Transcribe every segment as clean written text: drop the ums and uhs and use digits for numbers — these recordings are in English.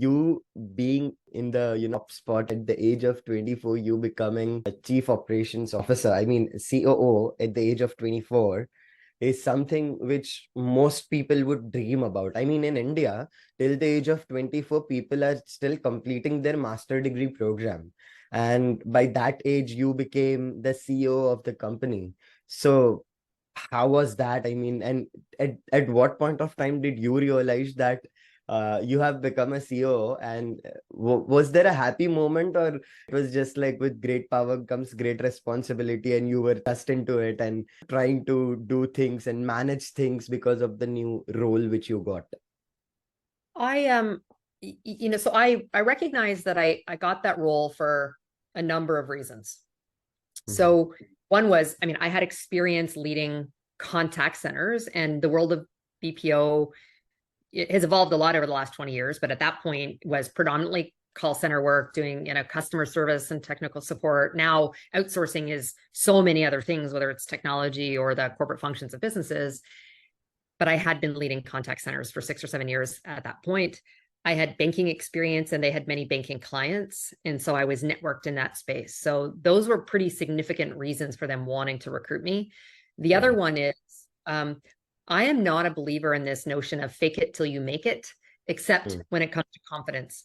you being in the top spot at the age of 24, you becoming a chief operations officer, I mean COO at the age of 24, is something which most people would dream about. I mean, in India, till the age of 24, people are still completing their master degree program. And by that age, you became the CEO of the company. So how was that? I mean, and at what point of time did you realize that you have become a CEO? And was there a happy moment, or it was just like with great power comes great responsibility and you were thrust into it and trying to do things and manage things because of the new role which you got? So I recognize that I got that role for a number of reasons. So one was, I mean, I had experience leading contact centers, and the world of BPO, it has evolved a lot over the last 20 years, but at that point was predominantly call center work, doing, customer service and technical support. Now outsourcing is so many other things, whether it's technology or the corporate functions of businesses. But I had been leading contact centers for 6 or 7 years at that point. I had banking experience, and they had many banking clients. And so I was networked in that space. So those were pretty significant reasons for them wanting to recruit me. The other one is, I am not a believer in this notion of fake it till you make it, except when it comes to confidence.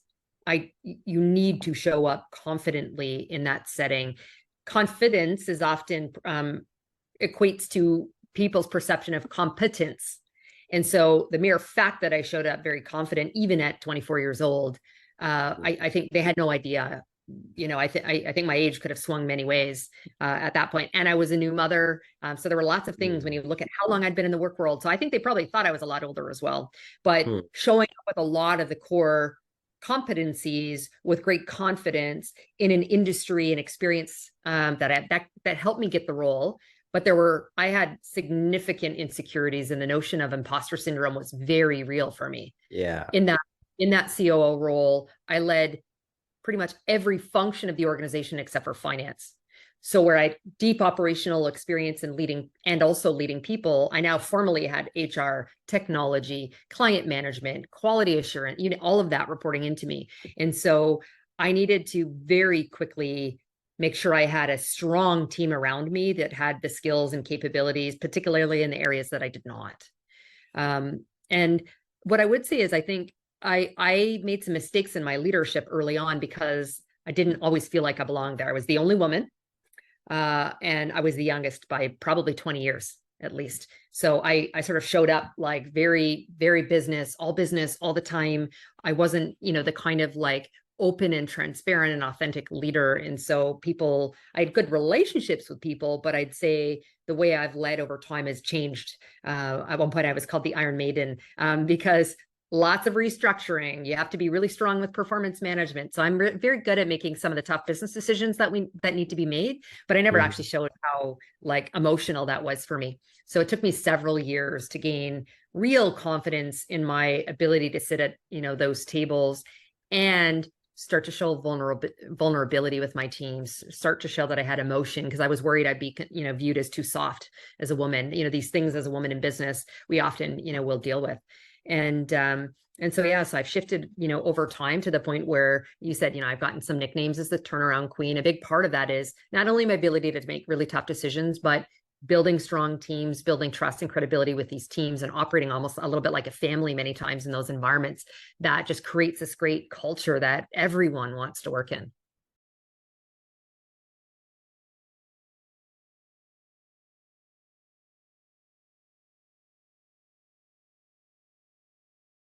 You need to show up confidently in that setting. Confidence is often equates to people's perception of competence. And so the mere fact that I showed up very confident, even at 24 years old, I think they had no idea. I think my age could have swung many ways at that point. And I was a new mother. So there were lots of things when you look at how long I'd been in the work world. So I think they probably thought I was a lot older as well. But showing up with a lot of the core competencies with great confidence in an industry and experience that helped me get the role. But I had significant insecurities, and the notion of imposter syndrome was very real for me. Yeah. In that COO role, I led pretty much every function of the organization except for finance. So where I had deep operational experience in leading and also leading people, I now formally had HR, technology, client management, quality assurance, all of that reporting into me. And so I needed to very quickly make sure I had a strong team around me that had the skills and capabilities, particularly in the areas that I did not. And what I would say is, I think I made some mistakes in my leadership early on because I didn't always feel like I belonged there. I was the only woman, and I was the youngest by probably 20 years at least. So I sort of showed up like very, very business all the time. I wasn't, the kind of like open and transparent and authentic leader. And so I had good relationships with people, but I'd say the way I've led over time has changed. At one point I was called the Iron Maiden, because lots of restructuring. You have to be really strong with performance management. So I'm very good at making some of the tough business decisions that need to be made, but I never actually showed how like emotional that was for me. So it took me several years to gain real confidence in my ability to sit at, those tables and start to show vulnerability with my teams, start to show that I had emotion, because I was worried I'd be, viewed as too soft as a woman. These things as a woman in business, we often, will deal with. And so I've shifted, over time to the point where you said, I've gotten some nicknames as the turnaround queen. A big part of that is not only my ability to make really tough decisions, but building strong teams, building trust and credibility with these teams, and operating almost a little bit like a family many times in those environments that just creates this great culture that everyone wants to work in.